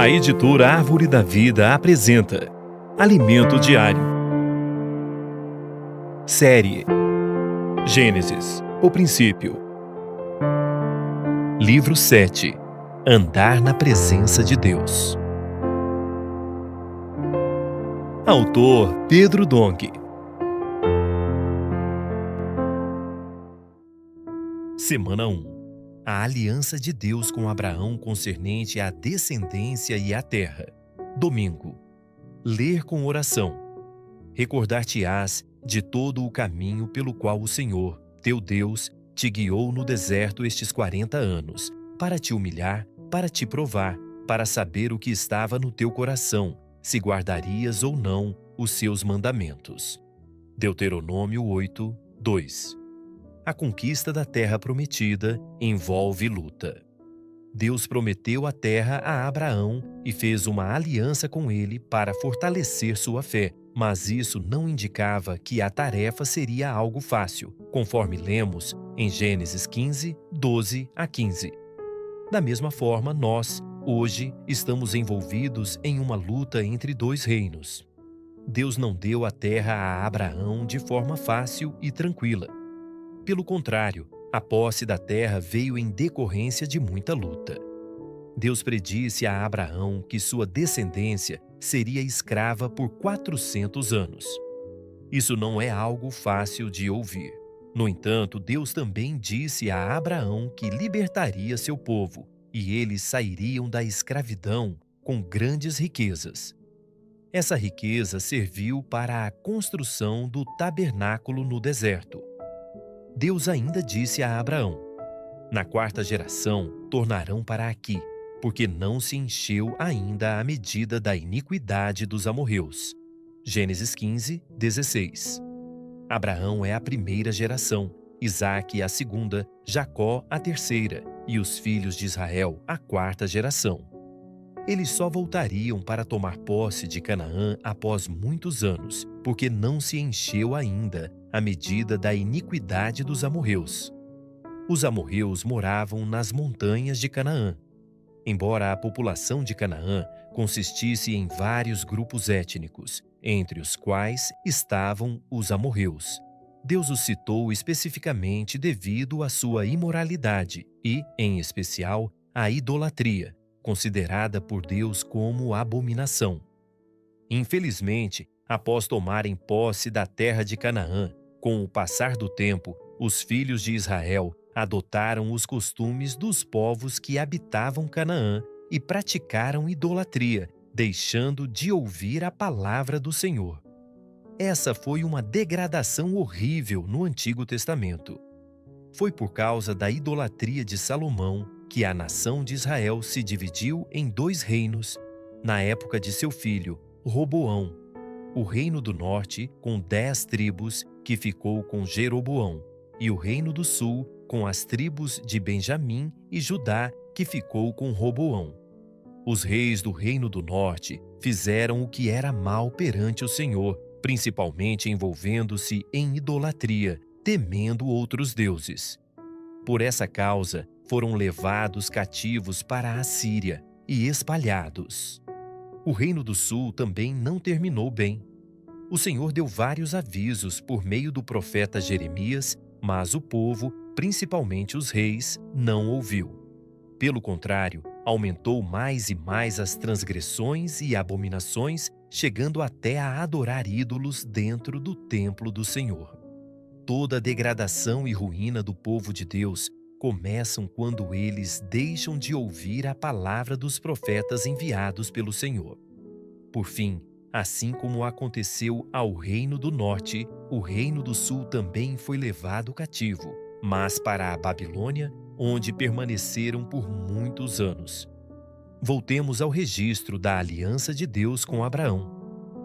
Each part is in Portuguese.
A editora Árvore da Vida apresenta Alimento Diário. Série Gênesis, o princípio. Livro 7. Andar na presença de Deus. Autor Pedro Dong. Semana 1. A aliança de Deus com Abraão concernente à descendência e à terra. Domingo. Ler com oração. Recordar-te-ás de todo o caminho pelo qual o Senhor, teu Deus, te guiou no deserto estes 40 anos, para te humilhar, para te provar, para saber o que estava no teu coração, se guardarias ou não os seus mandamentos. Deuteronômio 8, 2. A conquista da terra prometida envolve luta. Deus prometeu a terra a Abraão e fez uma aliança com ele para fortalecer sua fé, mas isso não indicava que a tarefa seria algo fácil, conforme lemos em Gênesis 15, 12 a 15. Da mesma forma, nós, hoje, estamos envolvidos em uma luta entre dois reinos. Deus não deu a terra a Abraão de forma fácil e tranquila. Pelo contrário, a posse da terra veio em decorrência de muita luta. Deus predisse a Abraão que sua descendência seria escrava por 400 anos. Isso não é algo fácil de ouvir. No entanto, Deus também disse a Abraão que libertaria seu povo, e eles sairiam da escravidão com grandes riquezas. Essa riqueza serviu para a construção do tabernáculo no deserto. Deus ainda disse a Abraão: na 4ª geração tornarão para aqui, porque não se encheu ainda a medida da iniquidade dos amorreus. Gênesis 15, 16. Abraão é a 1ª geração, Isaque a 2ª, Jacó a 3ª e os filhos de Israel a 4ª geração. Eles só voltariam para tomar posse de Canaã após muitos anos, porque não se encheu ainda a medida da iniquidade dos amorreus. Os amorreus moravam nas montanhas de Canaã. Embora a população de Canaã consistisse em vários grupos étnicos, entre os quais estavam os amorreus, Deus os citou especificamente devido à sua imoralidade e, em especial, à idolatria, considerada por Deus como abominação. Infelizmente, após tomarem posse da terra de Canaã, com o passar do tempo, os filhos de Israel adotaram os costumes dos povos que habitavam Canaã e praticaram idolatria, deixando de ouvir a palavra do Senhor. Essa foi uma degradação horrível no Antigo Testamento. Foi por causa da idolatria de Salomão que a nação de Israel se dividiu em 2 reinos, na época de seu filho, Roboão. O reino do norte, com 10 tribos, que ficou com Jeroboão, e o reino do sul, com as tribos de Benjamim e Judá, que ficou com Roboão. Os reis do reino do norte fizeram o que era mal perante o Senhor, principalmente envolvendo-se em idolatria, temendo outros deuses. Por essa causa, foram levados cativos para a Síria e espalhados. O reino do sul também não terminou bem. O Senhor deu vários avisos por meio do profeta Jeremias, mas o povo, principalmente os reis, não ouviu. Pelo contrário, aumentou mais e mais as transgressões e abominações, chegando até a adorar ídolos dentro do templo do Senhor. Toda a degradação e ruína do povo de Deus começam quando eles deixam de ouvir a palavra dos profetas enviados pelo Senhor. Por fim, assim como aconteceu ao reino do norte, o reino do sul também foi levado cativo, mas para a Babilônia, onde permaneceram por muitos anos. Voltemos ao registro da aliança de Deus com Abraão.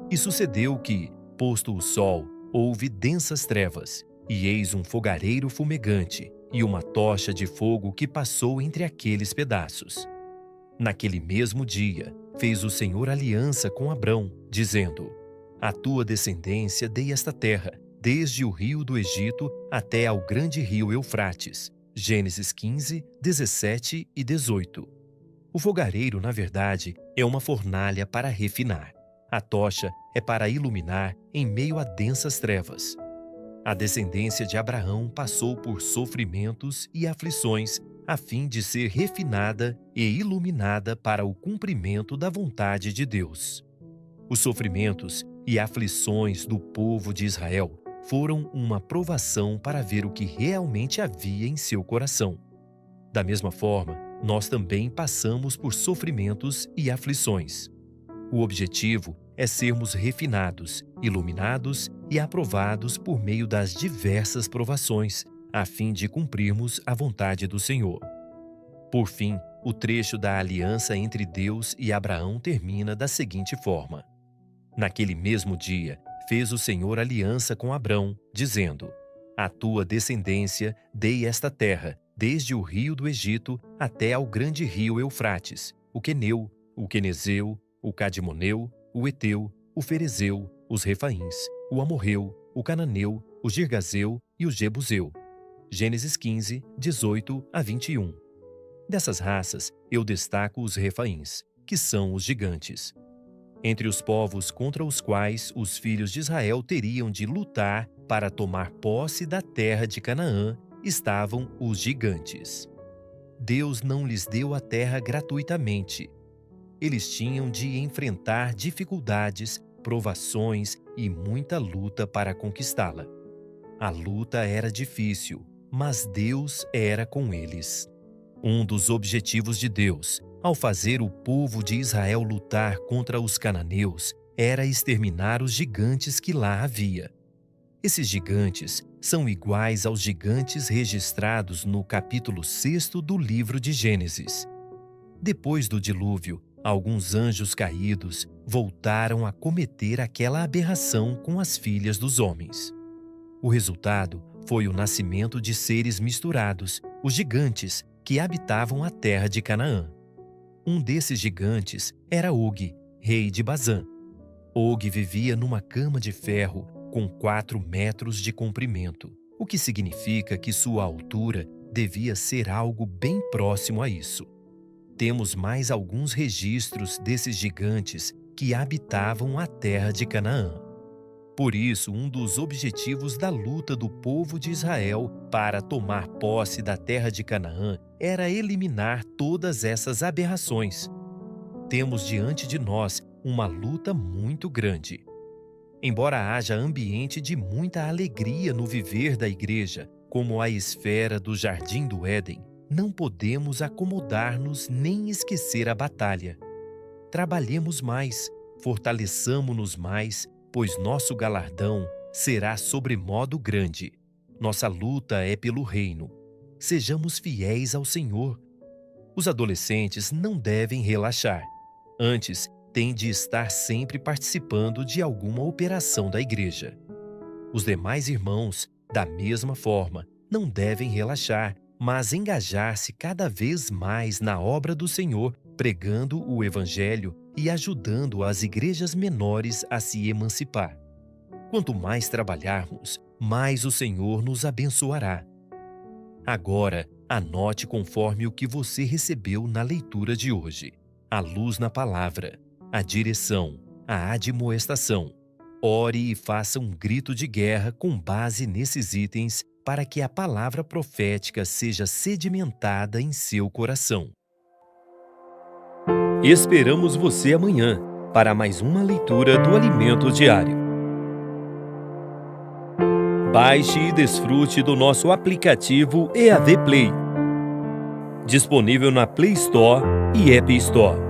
E sucedeu que, posto o sol, houve densas trevas, e eis um fogareiro fumegante, e uma tocha de fogo que passou entre aqueles pedaços. Naquele mesmo dia, fez o Senhor aliança com Abrão, dizendo: à tua descendência dei esta terra, desde o rio do Egito até ao grande rio Eufrates. Gênesis 15, 17 e 18. O fogareiro, na verdade, é uma fornalha para refinar. A tocha é para iluminar em meio a densas trevas. A descendência de Abraão passou por sofrimentos e aflições a fim de ser refinada e iluminada para o cumprimento da vontade de Deus. Os sofrimentos e aflições do povo de Israel foram uma provação para ver o que realmente havia em seu coração. Da mesma forma, nós também passamos por sofrimentos e aflições. O objetivo é sermos refinados, iluminados e aprovados por meio das diversas provações, a fim de cumprirmos a vontade do Senhor. Por fim, o trecho da aliança entre Deus e Abraão termina da seguinte forma: Naquele mesmo dia, fez o Senhor aliança com Abrão, dizendo: À tua descendência dei esta terra, desde o rio do Egito até ao grande rio Eufrates, o queneu, o quenezeu, o cadmoneu, o eteu, o ferezeu, os refaíns, o amorreu, o cananeu, o girgazeu e o jebuseu. Gênesis 15, 18 a 21. Dessas raças, eu destaco os refaíns, que são os gigantes. Entre os povos contra os quais os filhos de Israel teriam de lutar para tomar posse da terra de Canaã, estavam os gigantes. Deus não lhes deu a terra gratuitamente. Eles tinham de enfrentar dificuldades, provações e muita luta para conquistá-la. A luta era difícil, mas Deus era com eles. Um dos objetivos de Deus, ao fazer o povo de Israel lutar contra os cananeus, era exterminar os gigantes que lá havia. Esses gigantes são iguais aos gigantes registrados no capítulo 6 do livro de Gênesis. Depois do dilúvio, alguns anjos caídos voltaram a cometer aquela aberração com as filhas dos homens. O resultado foi o nascimento de seres misturados, os gigantes, que habitavam a terra de Canaã. Um desses gigantes era Og, rei de Bazã. Og vivia numa cama de ferro com 4 metros de comprimento, o que significa que sua altura devia ser algo bem próximo a isso. Temos mais alguns registros desses gigantes que habitavam a terra de Canaã. Por isso, um dos objetivos da luta do povo de Israel para tomar posse da terra de Canaã era eliminar todas essas aberrações. Temos diante de nós uma luta muito grande. Embora haja ambiente de muita alegria no viver da igreja, como a esfera do Jardim do Éden, não podemos acomodar-nos nem esquecer a batalha. Trabalhemos mais, fortaleçamo-nos mais, pois nosso galardão será sobremodo grande. Nossa luta é pelo reino. Sejamos fiéis ao Senhor. Os adolescentes não devem relaxar. Antes, têm de estar sempre participando de alguma operação da igreja. Os demais irmãos, da mesma forma, não devem relaxar, mas engajar-se cada vez mais na obra do Senhor, pregando o Evangelho e ajudando as igrejas menores a se emancipar. Quanto mais trabalharmos, mais o Senhor nos abençoará. Agora, anote conforme o que você recebeu na leitura de hoje: a luz na palavra, a direção, a admoestação. Ore e faça um grito de guerra com base nesses itens para que a palavra profética seja sedimentada em seu coração. Esperamos você amanhã para mais uma leitura do Alimento Diário. Baixe e desfrute do nosso aplicativo EAD Play, disponível na Play Store e App Store.